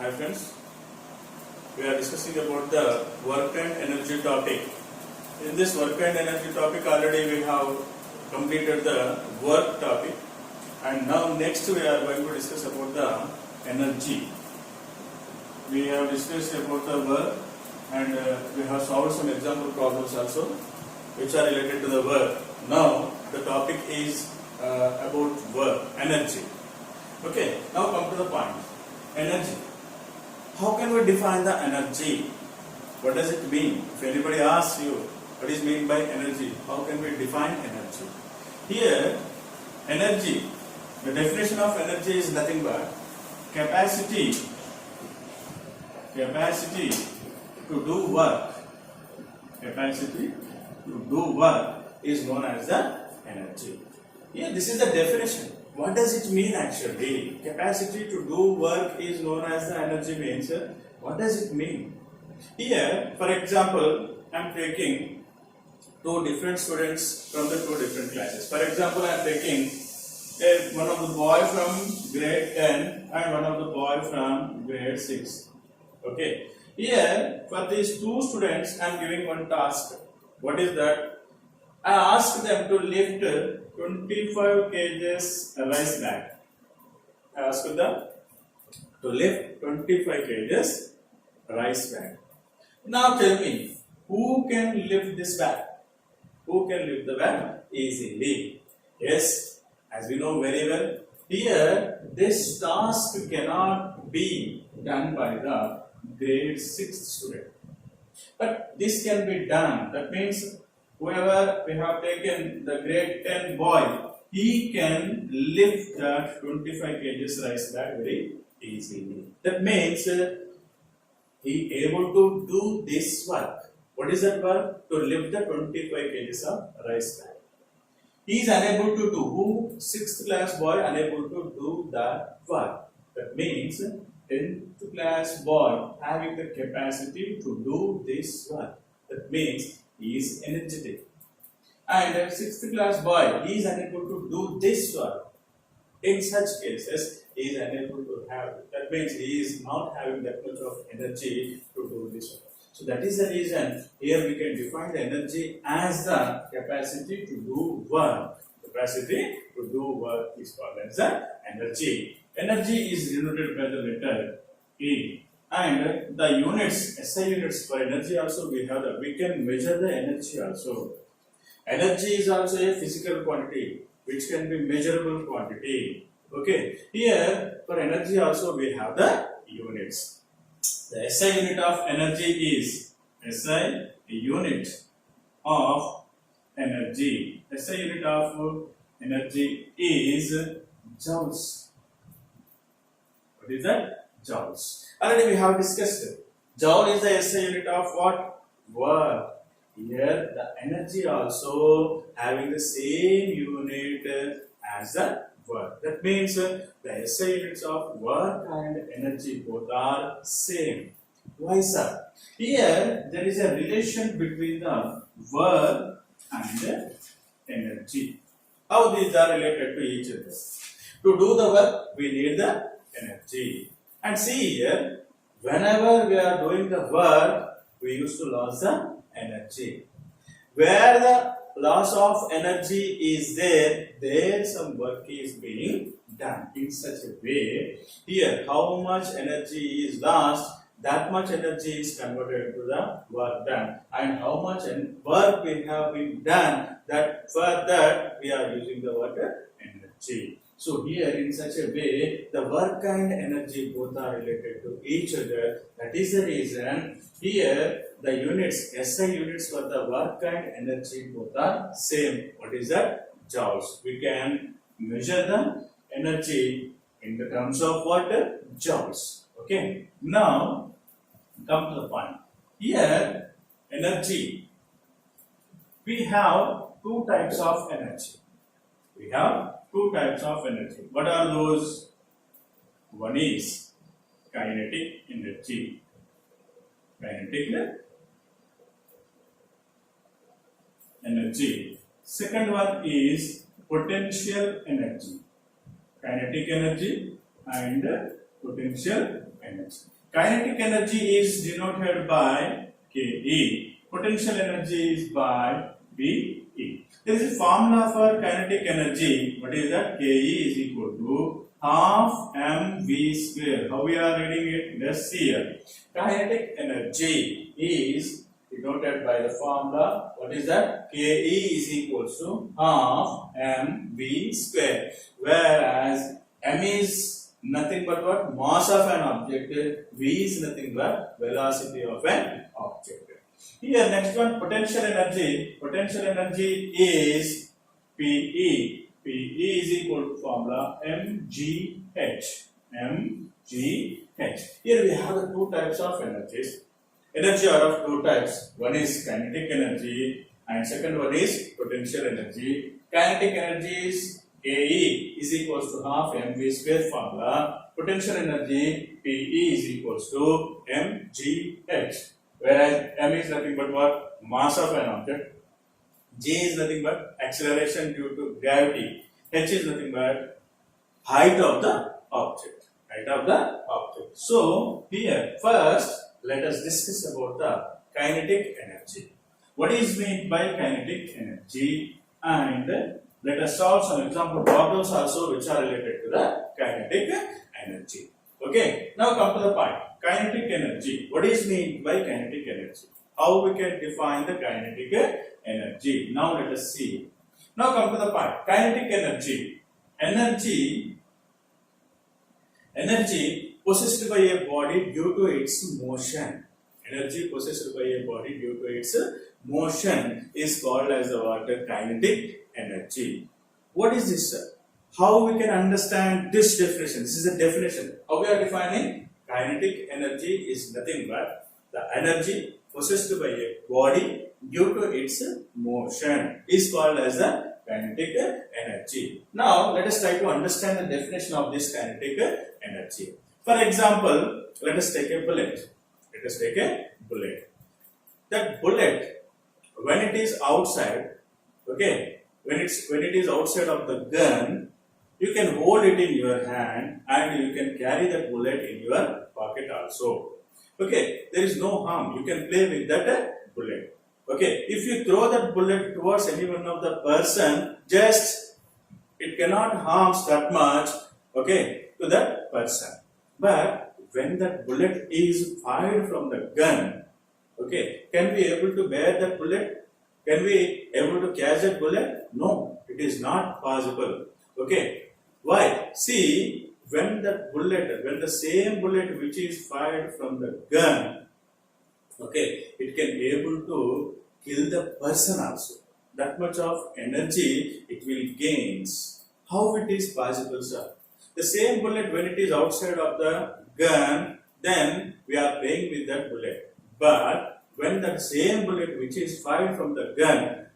Hi friends, we are discussing about the work and energy topic. In this work and energy topic already we have completed the work topic, and now next we are going to discuss about the energy. We have discussed about the work and we have solved some example problems also which are related to the work. Now the topic is about work, energy. Okay, now come to the point. Energy. How can we define the energy? What does it mean? If anybody asks you what is meant by energy, how can we define energy? Here, energy, the definition of energy is nothing but capacity to do work. Capacity to do work is known as the energy. Here, this is the definition. What does it mean actually? Capacity to do work is known as the energy means. What does it mean? Here, for example, I am taking two different students from the two different classes. For example, I am taking one of the boy from grade 10 and one of the boy from grade 6. Okay. Here, for these two students, I am giving one task. What is that? I ask them to lift 25 kgs rice bag. I ask them to lift 25 kgs rice bag. Now tell me, who can lift this bag? Who can lift the bag easily? Yes, as we know very well, here this task cannot be done by the grade 6 student. But this can be done. That means whoever we have taken the grade 10 boy, he can lift the 25 kgs rice bag very easily. That means he able to do this work. What is that work? To lift the 25 kgs of rice bag. He is unable to do. Who? 6th class boy unable to do that work. That means 10th class boy having the capacity to do this work. That means he is energetic. And a 6th class boy, he is unable to do this work. In such cases, he is unable to have. That means he is not having that much of energy to do this work. So that is the reason here we can define the energy as the capacity to do work. Capacity to do work is called as the energy. Energy is denoted by the letter E. And the units, SI units for energy also we have that. We can measure the energy also. Energy is also a physical quantity which can be measurable quantity. Okay. Here for energy also we have the units. The SI unit of energy is SI unit of energy. SI unit of energy is joules. What is that? Joules. Already we have discussed it. Joule is the SI unit of what? Work. Here the energy also having the same unit as the work. That means the SI units of work and energy both are same. Why sir? Here there is a relation between the work and energy. How these are related to each other? To do the work we need the energy. And see here, whenever we are doing the work, we used to lose the energy. Where the loss of energy is there some work is being done in such a way. Here, how much energy is lost, that much energy is converted to the work done. And how much work we have been done, that for that we are using the word energy. So here in such a way, the work and energy both are related to each other. That is the reason here the units, SI units for the work and energy both are same. What is that? Joules. We can measure the energy in the terms of what? Joules. Okay. Now come to the point. Here energy. We have two types of energy. We have two types of energy. What are those? One is kinetic energy. Kinetic energy. Second one is potential energy. Kinetic energy and potential energy. Kinetic energy is denoted by Ke. Potential energy is by Be. There is a formula for kinetic energy. What is that? Ke is equal to half mv square. How we are reading it? Let's see here. Kinetic energy is denoted by the formula. What is that? Ke is equal to half mv square. Whereas m is nothing but what? Mass of an object. V is nothing but velocity of an object. Here, next one, potential energy. Potential energy is Pe. Pe is equal to formula mgh. mgh. Here we have the two types of energies. Energy are of two types. One is kinetic energy and second one is potential energy. Kinetic energy is Ke is equals to half mv square formula. Potential energy Pe is equals to mgh. Whereas m is nothing but what? Mass of an object. G is nothing but acceleration due to gravity. H is nothing but height of the object. Height of the object. So here first let us discuss about the kinetic energy. What is meant by kinetic energy, and let us solve some example problems also which are related to the kinetic energy. Okay, now come to the point. Kinetic energy. What is meant by kinetic energy? How we can define the kinetic energy? Now let us see. Now come to the point. Kinetic energy. Energy possessed by a body due to its motion. Energy possessed by a body due to its motion is called as the what? Kinetic energy. What is this, sir? How we can understand this definition? This is the definition. How we are defining? Kinetic energy is nothing but the energy possessed by a body due to its motion is called as the kinetic energy. Now let us try to understand the definition of this kinetic energy. For example, let us take a bullet. Let us take a bullet. That bullet, when it is outside, okay, when it is outside of the gun, you can hold it in your hand and you can carry that bullet in your pocket also. Okay, there is no harm. You can play with that bullet. Okay, if you throw that bullet towards any one of the person, just it cannot harm that much, okay, to that person. But when that bullet is fired from the gun, okay, can we able to bear that bullet? Can we able to catch that bullet? No, it is not possible. Okay. Why? See, when the same bullet which is fired from the gun, okay, it can be able to kill the person also. That much of energy it will gains. How it is possible, sir? The same bullet when it is outside of the gun, then we are playing with that bullet. But when that same bullet which is fired from the gun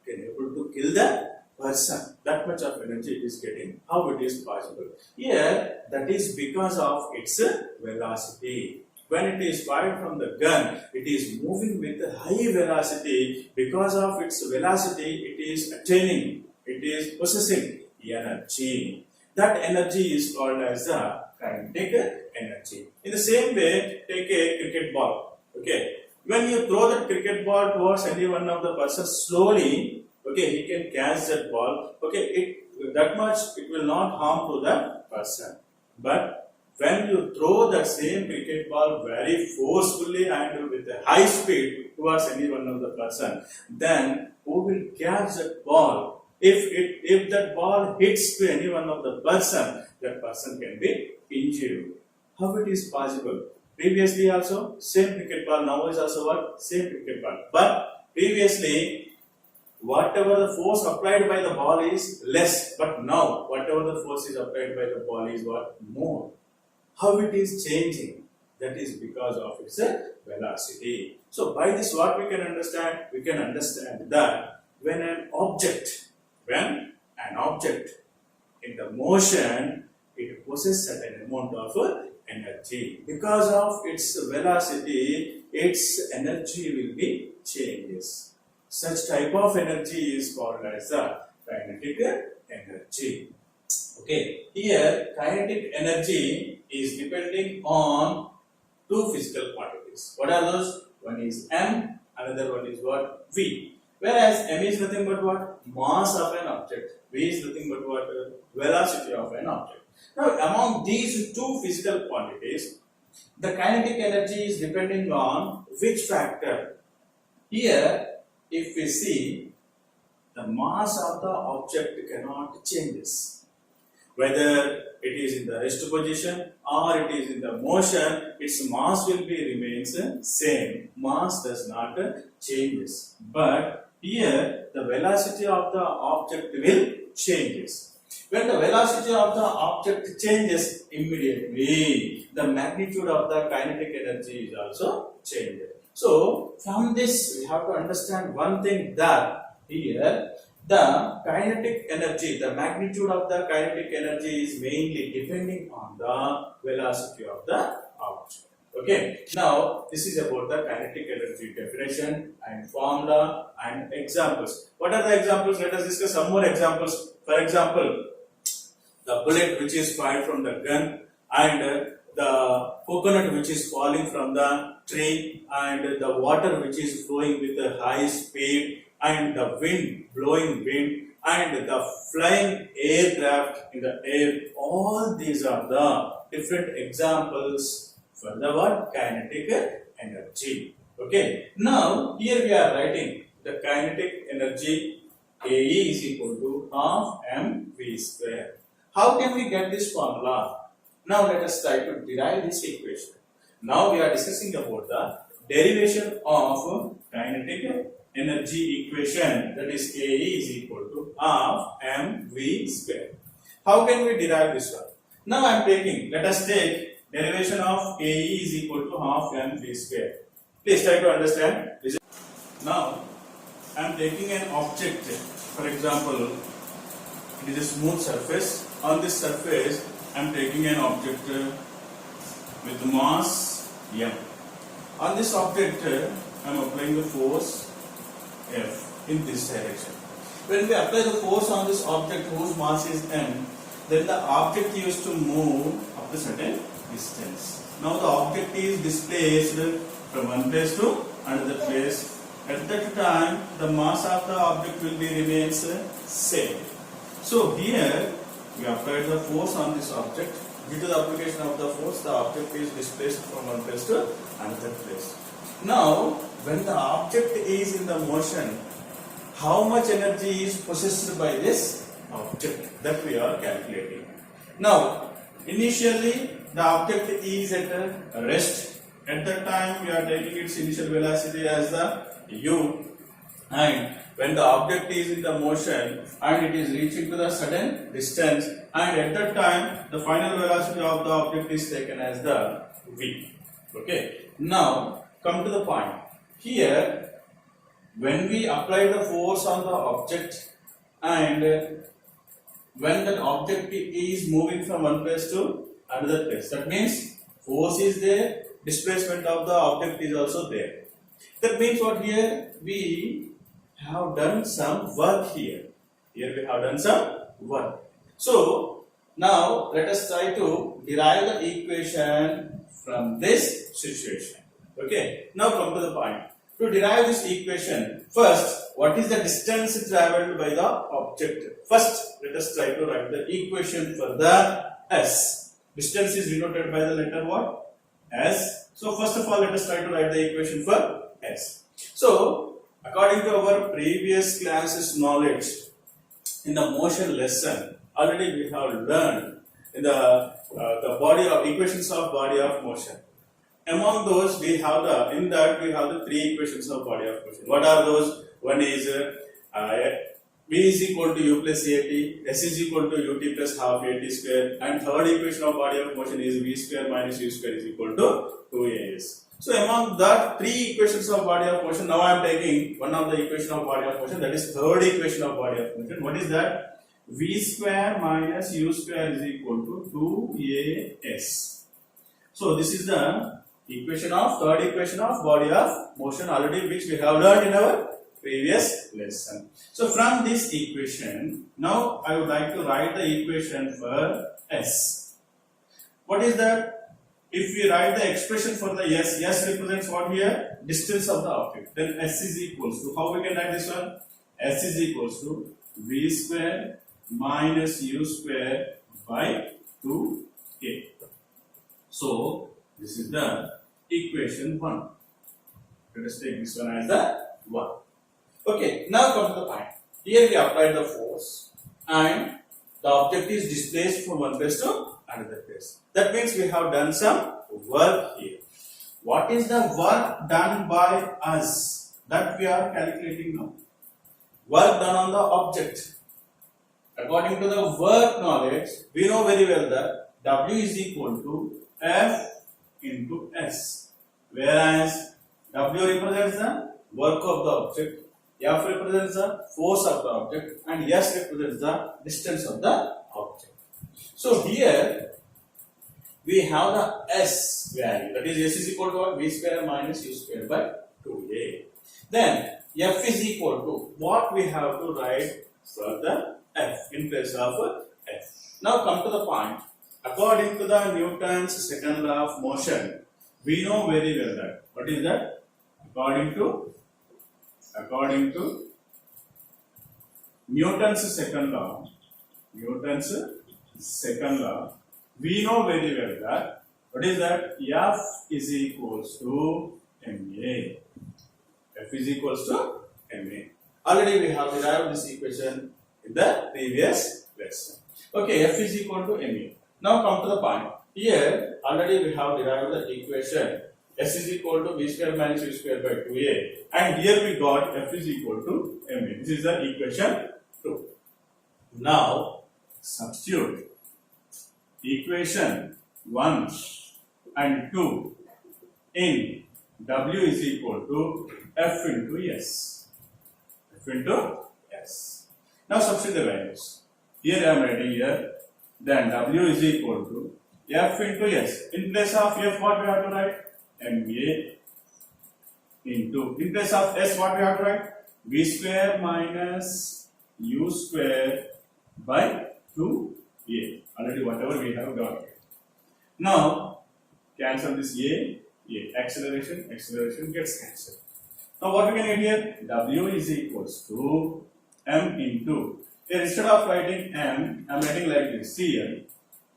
can able to kill the person, that much of energy it is getting. How it is possible? Here, that is because of its velocity. When it is fired from the gun, it is moving with a high velocity. Because of its velocity, it is attaining, it is possessing energy. That energy is called as the kinetic energy. In the same way, take a cricket ball. Okay, when you throw that cricket ball towards any one of the person slowly, okay, he can catch that ball. Okay, that much it will not harm to the person. But when you throw that same cricket ball very forcefully and with a high speed towards any one of the person, then who will catch that ball? If that ball hits to any one of the person, that person can be injured. How it is possible? Previously also same cricket ball, now is also what? Same cricket ball. But previously, whatever the force applied by the ball is less, but now whatever the force is applied by the ball is what? More. How it is changing? That is because of its velocity. So by this what we can understand? We can understand that when an object in the motion, it possesses certain amount of energy. Because of its velocity, its energy will be changes. Such type of energy is called as the kinetic energy. Okay, here kinetic energy is depending on two physical quantities. What are those? One is m, another one is what? V. Whereas m is nothing but what? Mass of an object. V is nothing but what? Velocity of an object. Now, among these two physical quantities, the kinetic energy is depending on which factor? Here, if we see, the mass of the object cannot changes. Whether it is in the rest position or it is in the motion, its mass will be remains same. Mass does not changes. But here, the velocity of the object will changes. When the velocity of the object changes, immediately the magnitude of the kinetic energy is also changed. So, from this we have to understand one thing, that here the kinetic energy, the magnitude of the kinetic energy is mainly depending on the velocity of the object. Okay, now this is about the kinetic energy definition and formula and examples. What are the examples? Let us discuss some more examples. For example, the bullet which is fired from the gun, and the coconut which is falling from the tree, and the water which is flowing with a high speed, and the wind, blowing wind, and the flying aircraft in the air. All these are the different examples for the what? Kinetic energy. Okay. Now, here we are writing the kinetic energy AE is equal to half mv square. How can we get this formula? Now let us try to derive this equation. Now we are discussing about the derivation of kinetic energy equation, that is AE is equal to half mv square. How can we derive this one? Now I am taking, let us take derivation of AE is equal to half mv square. Please try to understand. Now I am taking an object, for example, it is a smooth surface. On this surface, I am taking an object with mass m. On this object, I am applying the force F in this direction. When we apply the force on this object whose mass is m, then the object used to move up a certain distance. Now the object is displaced from one place to another place. At that time, the mass of the object will be remains same. So here we apply the force on this object. Due to the application of the force, the object is displaced from one place to another place. Now, when the object is in the motion, how much energy is possessed by this object? That we are calculating. Now, initially the object is at a rest. At that time, we are taking its initial velocity as the u, and when the object is in the motion and it is reaching to the sudden distance, and at that time the final velocity of the object is taken as the v. Okay. Now come to the point. Here, when we apply the force on the object, and when that object is moving from one place to another place, that means force is there, displacement of the object is also there. That means what? Here we have done some work here. Here we have done some work. So now let us try to derive the equation from this situation. Okay. Now come to the point. To derive this equation, first, what is the distance traveled by the object? First, let us try to write the equation for the s. Distance is denoted by the letter what? S. So first of all, let us try to write the equation for s. So, according to our previous classes knowledge, in the motion lesson, already we have learned in the body of equations of body of motion. Among those, we have the three equations of body of motion. What are those? One is v is equal to u plus at, s is equal to ut plus half at square, and third equation of body of motion is v square minus u square is equal to 2as. So among the three equations of body of motion, now I am taking one of the equation of body of motion, that is third equation of body of motion. What is that? V square minus u square is equal to 2as. So this is the third equation of body of motion, already which we have learned in our previous lesson. So from this equation, now I would like to write the equation for s. What is that? if we write the expression for the S represents what here? Distance of the object. Then S is equals to, how we can write this one? S is equals to V square minus U square by 2A. So this is the equation 1. Let us take this one as the 1. Okay, now come to the point. Here we apply the force and the object is displaced from one place to another place. That means we have done some work here. What is the work done by us? That we are calculating now. Work done on the object. According to the work knowledge, we know very well that W is equal to F into S. Whereas W represents the work of the object, F represents the force of the object, and S represents the distance of the object. So here we have the S value, that is S is equal to what? V square minus U square by 2A. Then F is equal to what we have to write for the F in place of F. Now come to the point. According to the Newton's second law of motion, we know very well that. What is that? According to Newton's second law, we know very well that. What is that? F is equals to ma. F is equals to ma. Already we have derived this equation in the previous lesson. Okay, F is equal to ma. Now come to the point. Here already we have derived the equation S is equal to V square minus U square by 2A, and here we got F is equal to ma. This is the equation 2. Now substitute equation 1 and 2 in W is equal to F into S. F into S. Now substitute the values. Here I am writing here. Then W is equal to F into S. In place of F, what we have to write? MA into, in place of S, what we have to write? V square minus U square by 2A. Already whatever we have got. Now cancel this A. Acceleration gets cancelled. Now what we can get here? W is equals to M into, here instead of writing M, I am writing like this. See here,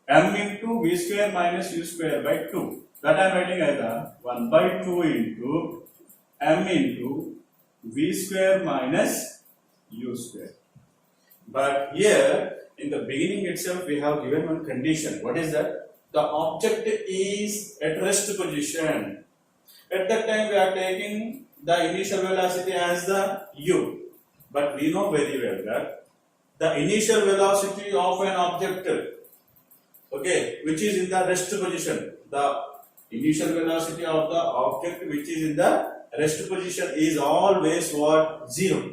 M into V square minus U square by 2. That I am writing as a 1 by 2 into M into V square minus U square. But here in the beginning itself we have given one condition. What is that? The object is at rest position. At that time we are taking the initial velocity as the U. But we know very well that the initial velocity of an object, okay, which is in the rest position, the initial velocity of the object which is in the rest position is always what? 0.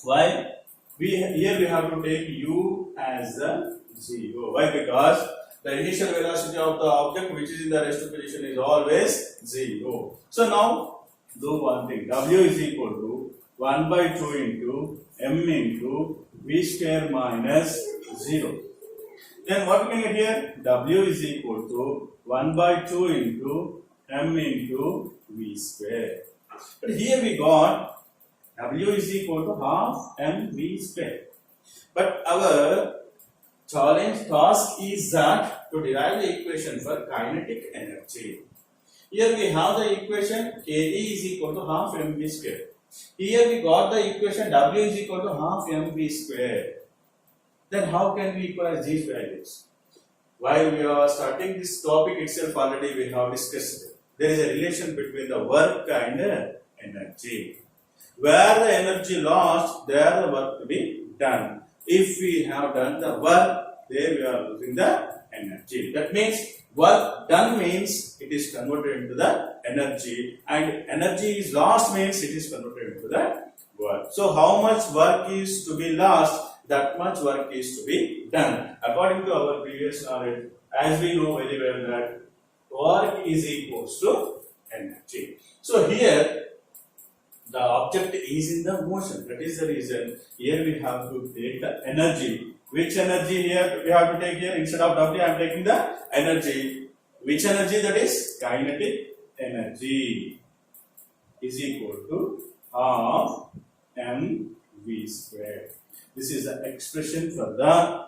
Why? Here we have to take U as the 0. Why? Because the initial velocity of the object which is in the rest position is always 0. So now do one thing. W is equal to 1 by 2 into M into V square minus 0. Then what we can get here? W is equal to 1 by 2 into M into V square. But here we got W is equal to half mv square. But our task is that to derive the equation for kinetic energy. Here we have the equation kd is equal to half mv square. Here we got the equation W is equal to half mv square. Then how can we equalize these values? While we are starting this topic itself, already we have discussed it. There is a relation between the work and energy. Where the energy lost, there the work to be done. If we have done the work, there we are losing the energy. That means work done means it is converted into the energy, and energy is lost means it is converted into the work. So how much work is to be lost, that much work is to be done. According to our previous knowledge, as we know very well that work is equals to energy. So here the object is in the motion. That is the reason here we have to take the energy. Which energy here we have to take here? Instead of W, I am taking the energy which energy, that is kinetic energy, is equal to half mv square. This is the expression for the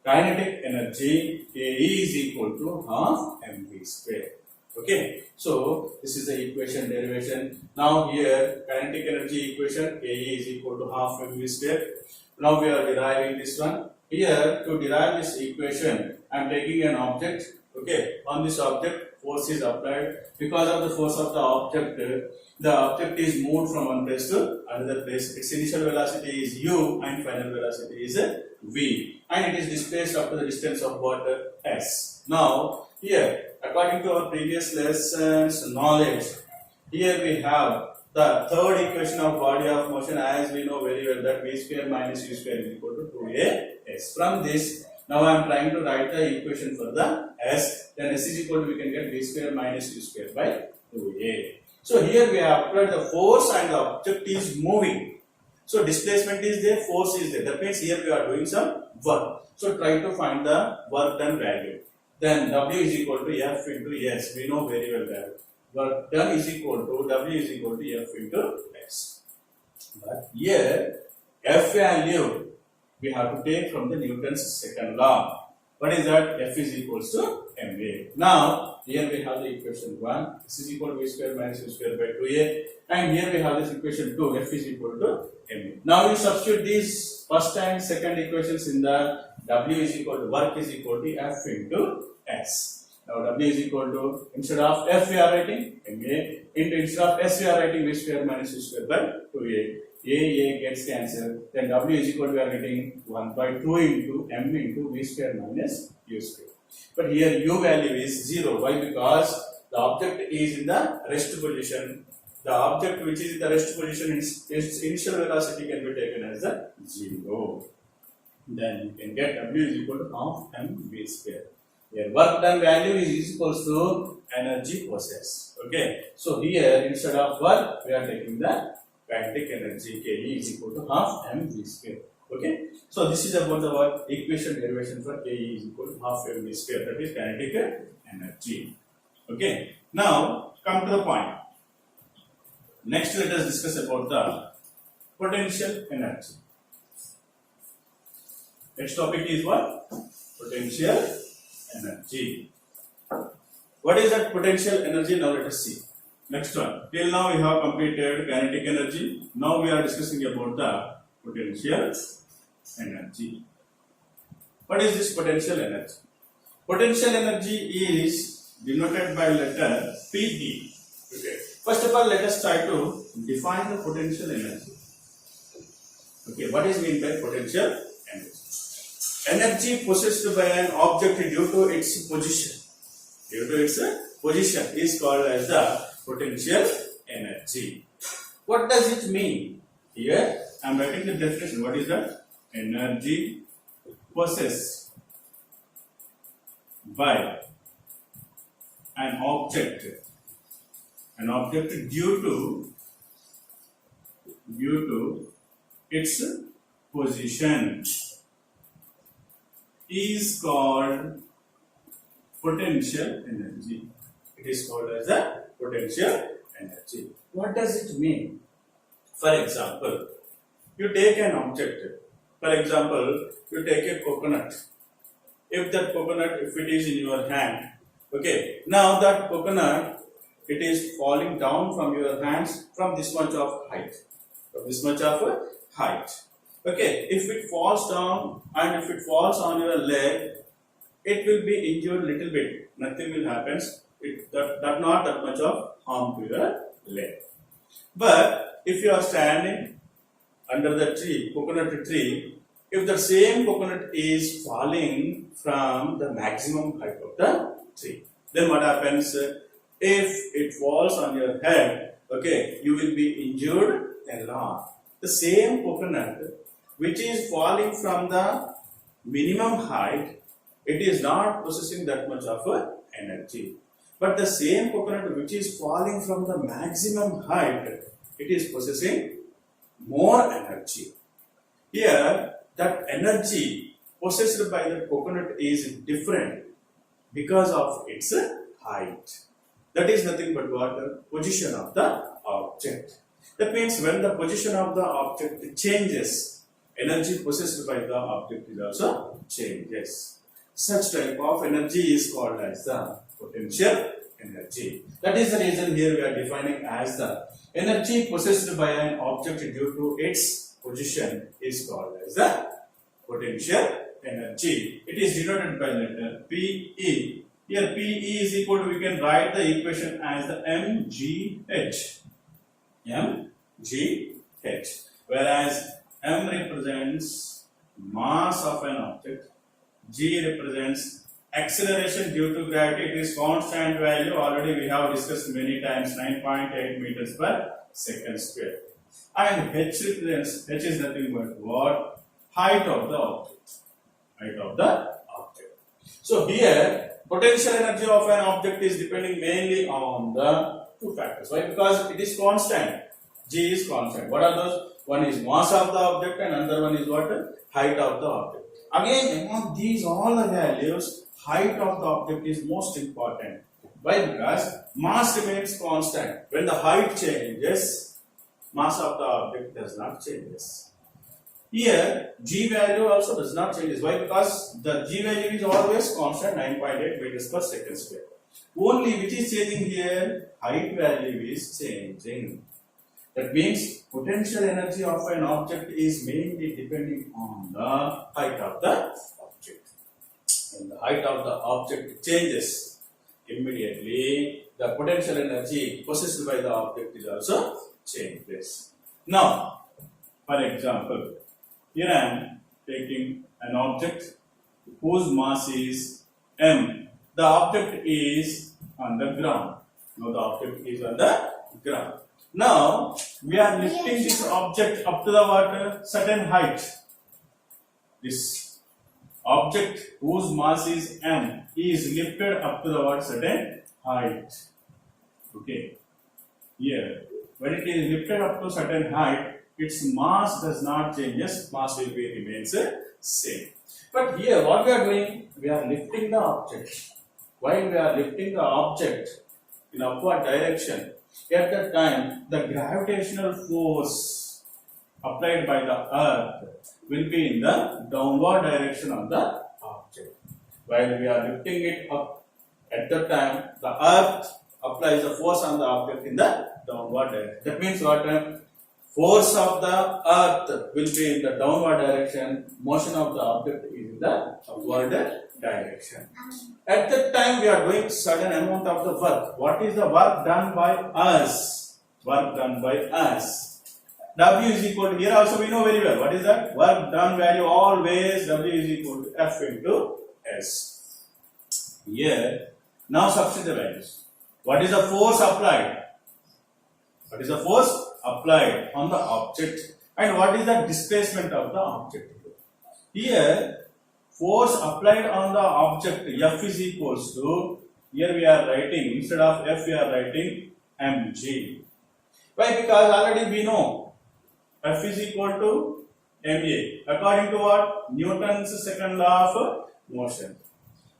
kinetic energy. Ke is equal to half mv square. Okay, so this is the equation derivation. Now here kinetic energy equation, Ke is equal to half mv square. Now we are deriving this one. Here to derive this equation, I am taking an object. Okay, on this object force is applied. Because of the force of the object is moved from one place to another place. Its initial velocity is u and final velocity is v, and it is displaced up to the distance of what, s. Now here, according to our previous lessons knowledge, here we have the third equation of body of motion, as we know very well that v square minus u square is equal to 2as. From this, now I am trying to write the equation for the s. Then s is equal to, we can get v square minus u square by 2a. So here we have applied the force and the object is moving. So displacement is there, force is there. That means here we are doing some work. So try to find the work done value. Then W is equal to F into S. We know very well that work done is equal to W is equal to F into S. But here F value we have to take from the Newton's second law. What is that? F is equals to ma. Now here we have the equation 1. This is equal to v square minus u square by 2a. And here we have this equation 2. F is equal to ma. Now you substitute these first and second equations in the W is equal to work is equal to F into S. Now W is equal to, instead of F we are writing ma, into instead of S we are writing v square minus u square by 2a. A gets cancelled. Then W is equal to, we are getting 1 by 2 into m into v square minus u square. But here u value is 0. Why? Because the object is in the rest position. The object which is in the rest position, its initial velocity can be taken as the 0. Then you can get W is equal to half mv square. Here work done value is equals to energy possessed. Okay. So here instead of work we are taking the kinetic energy. Ke is equal to half mv square. Okay. So this is about the equation derivation for Ke is equal to half mv square. That is kinetic energy. Okay. Now come to the point. Next let us discuss about the potential energy. Next topic is what? Potential energy. What is that potential energy? Now let us see. Next one. Till now we have completed kinetic energy. Now we are discussing about the potential energy. What is this potential energy? Potential energy is denoted by letter P. Okay. First of all, let us try to define the potential energy. Okay. What is meant by potential energy? Energy possessed by an object due to its position. Due to its position is called as the potential energy. What does it mean? Here I am writing the definition. What is that? Energy possessed by an object due to its position is called potential energy. It is called as a potential energy. What does it mean? For example, you take an object. For example, you take a coconut. If that coconut, if it is in your hand, okay, now that coconut, it is falling down from your hands from this much of height. From this much of a height. Okay, if it falls down and if it falls on your leg, it will be injured little bit. Nothing will happen. That not that much of harm to your leg. But if you are standing under the tree, coconut tree, if the same coconut is falling from the maximum height of the tree, then what happens? If it falls on your head, okay, you will be injured a lot. The same coconut which is falling from the minimum height, it is not possessing that much of energy. But the same coconut which is falling from the maximum height, it is possessing more energy. Here, that energy possessed by the coconut is different. because of its height. That is nothing but what? The position of the object. That means when the position of the object changes, energy possessed by the object is also changes. Such type of energy is called as the potential energy. That is the reason here we are defining as the energy possessed by an object due to its position is called as the potential energy. It is denoted by letter PE. Here PE is equal to, we can write the equation as the mgh. mgh. Whereas m represents mass of an object, g represents acceleration due to gravity. It is constant value. Already we have discussed many times, 9.8 meters per second square. And h represents, h is nothing but what? Height of the object. Height of the object. So here potential energy of an object is depending mainly on the two factors. Why? Because it is constant. G is constant. What are those? One is mass of the object and another one is what? Height of the object. Again, among these all the values, height of the object is most important. Why? Because mass remains constant. When the height changes, mass of the object does not changes. Here, G value also does not change. Why? Because the G value is always constant, 9.8 meters per second square. Only which is changing here, height value is changing. That means potential energy of an object is mainly depending on the height of the object. When the height of the object changes, immediately the potential energy possessed by the object is also changes. Now, for example, here I am taking an object whose mass is m. The object is on the ground. Now the object is on the ground. Now we are lifting this object up to the water certain height. This object whose mass is m is lifted up to the water certain height. Okay. Here, when it is lifted up to certain height, its mass does not change. Yes, mass will be remains same. But here, what we are doing, we are lifting the object. While we are lifting the object in upward direction, at that time, the gravitational force applied by the earth will be in the downward direction of the object. While we are lifting it up, at that time, the earth applies the force on the object in the downward direction. That means what? Force of the earth will be in the downward direction, motion of the object is in the upward direction. At that time, we are doing certain amount of the work. What is the work done by us? Work done by us. W is equal to, here also we know very well, what is that? Work done value always W is equal to F into S. Here, now substitute the values. What is the force applied? What is the force applied on the object, and what is the displacement of the object? Here, force applied on the object F is equals to, here we are writing, instead of F we are writing mg. Why? Because already we know F is equal to ma according to what? Newton's second law of motion.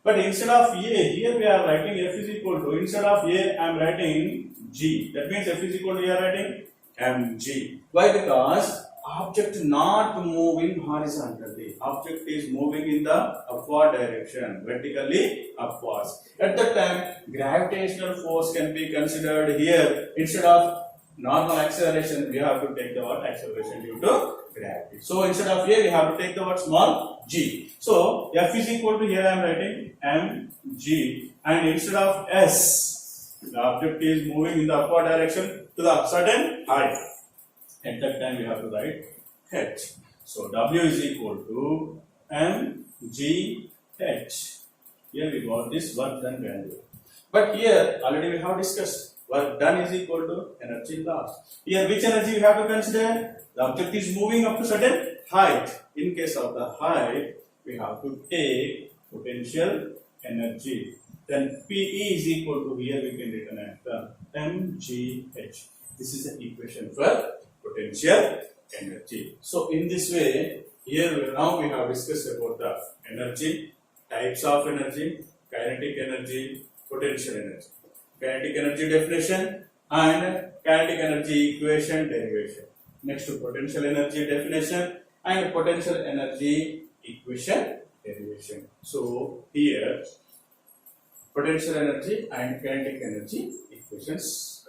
But instead of A, here we are writing F is equal to, instead of A I am writing G. That means F is equal to, we are writing mg. Why? Because object not moving horizontally. Object is moving in the upward direction, vertically upwards. At that time, gravitational force can be considered here. Instead of normal acceleration, we have to take the word acceleration due to gravity. So instead of A, we have to take the word small g. So F is equal to, here I am writing mg, and instead of S, the object is moving in the upward direction to the certain height. At that time, we have to write h. So W is equal to mgh. Here we got this work done value. But here already we have discussed work done is equal to energy loss. Here which energy we have to consider? The object is moving up to certain height. In case of the height, we have to take potential energy. Then PE is equal to, here we can written as mgh. This is the equation for potential energy. So in this way, here now we have discussed about the energy, types of energy, kinetic energy, potential energy. Kinetic energy definition and kinetic energy equation derivation. Next to potential energy definition and potential energy equation derivation. So here potential energy and kinetic energy equations